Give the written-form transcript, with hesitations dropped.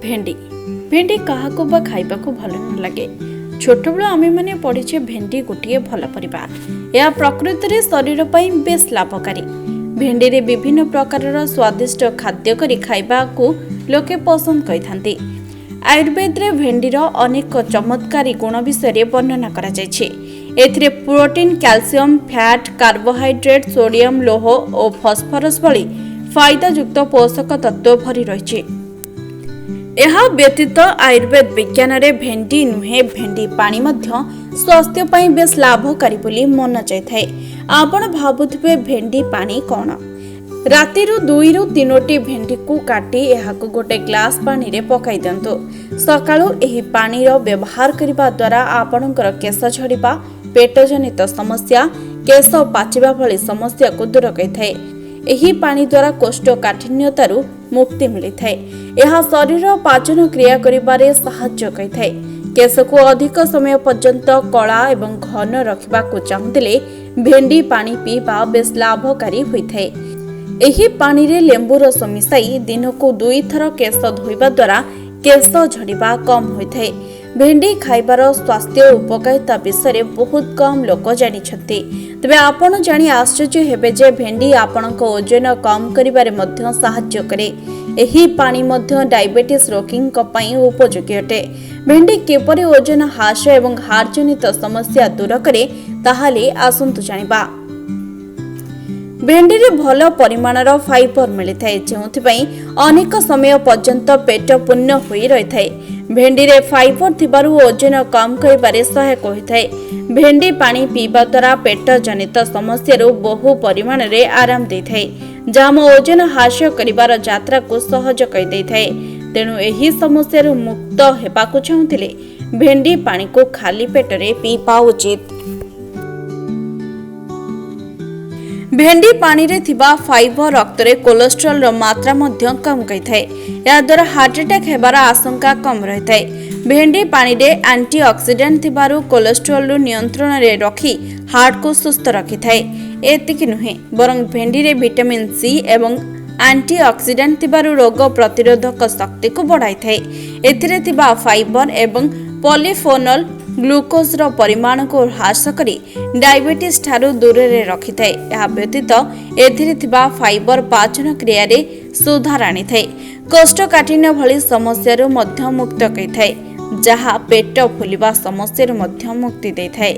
भेंडी भेंडी क्या खाइबा को भल न लगे। छोट बेलू आम मैंने पढ़ीचे भेंडी गोटे भल परिबा। यह प्रकृति में शरीर पर बेस लाभकारी। भेंडी रे विभिन्न प्रकार स्वादिष्ट खाद्य करी खाइबा को लोके पसंद करिथांती। आयुर्वेद रे भेंडीर अनेक चमत्कारी गुण विषय वर्णना करा जायछि। एथिरे protein, calcium, fat, carbohydrate, sodium, लोह और फॉस्फोरस भली फायदायुक्त पोषक तत्व भरी रहिछि। यह व्यतीत आयुर्वेद विज्ञान रे भेंडी नुहे भेंडी पानी मध्य स्वास्थ्य पई बेस लाभकारी बोली मन जाय। आपण भाबुथिबे भेंडी पानी कोन? राति 2 ରୁ 3टी भेंडी को काटी एहाको गोटे ग्लास पानी रे पकाई दियंतु। सकाळु एही पानी रो व्यवहार करिबा द्वारा आपणकर केश झड़िबा, पेट जनित समस्या, केश पाचिबा भली समस्या को दूर करिथाय। एही पानी द्वारा कोष्ठकाठिन्यतारु मुक्ति मिलिथाय। यह शरीर पाचन क्रिया करिबारे सहाय्य करिथाय। केश को अधिक समय पर्यंत कला एवं घन रखिबा को चाहुतिले भेंडी पानी पीबा बेस लाभकारी होइथाय। एही पानी रे लेंबू रस मिसाई दिन को 2 थर केश धोइबा द्वारा केश झड़िबा कम होइथाय। भेंडी खाइबार स्वास्थ्य उपकारिता विषय बहुत कम लोक जानिछथि। तबे आपण जानि आश्चर्य हेबे जे भेंडी आपणक ओजन कम करिबारे मध्य सहाय्य करे। एही पानी मध्य डायबिटीज रोगीक पई उपयोगी अटे। भेंडी केपरि ओजन ह्रास एवं हार्ट जनित समस्या दूर करे ताहाले आसंतु जानिबा। भेंडी रे भल परिमाणर फाइबर मिलिथाय, जेउथिपई अनेक समय पर्यंत पेट पूर्ण होई रहिथाय। भेंडी रे फाइबर थिबारु ओजन कम करिबारे सहायक होइथाय। भेंडी पानी पीबा द्वारा पेट जनित समस्या बहु परिमाण रे आराम देइथाय, जाम ओजन ह्रास करिबार यात्रा को सहज कर देइथाय। तेणु एही समस्या मुक्त हेबाकु चाहुतिले भेंडी पानी को खाली पेट रे पीबा उचित। भेंडी पानी रे थिबा फाइबर रक्त रे कोलेस्ट्रॉल रो मात्रा मध्य कम करिथाय। या द्वारा हार्ट अटैक हेबार आशंका कम रहिथाय। भेंडी पानी रे एंटीऑक्सीडेंट थिबारु कोलेस्ट्रॉल रो नियंत्रण रे रखी हार्ट को सुस्थ रखिथाय। एतिक नुहे बरं भेंडी रे विटामिन सी एवं एंटीऑक्सीडेंट थिबारु रोग प्रतिरोधक शक्ति को बढ़ाइथाय। एथिरे थिबा फाइबर एवं पॉलीफेनॉल ग्लूकोज रो परिमाण को ह्रास करी डायबिटीज ठारू दूर रे रखिथाय। यह व्यतीत एथिरे थिबा फाइबर पाचन क्रिया रे सुधार आनिथाय। कोष्ठकाठिन्य भली समस्या रो मध्य मुक्त करिथाय, जहा पेट फुलिबा समस्या रो मध्य मुक्ति देइथाय।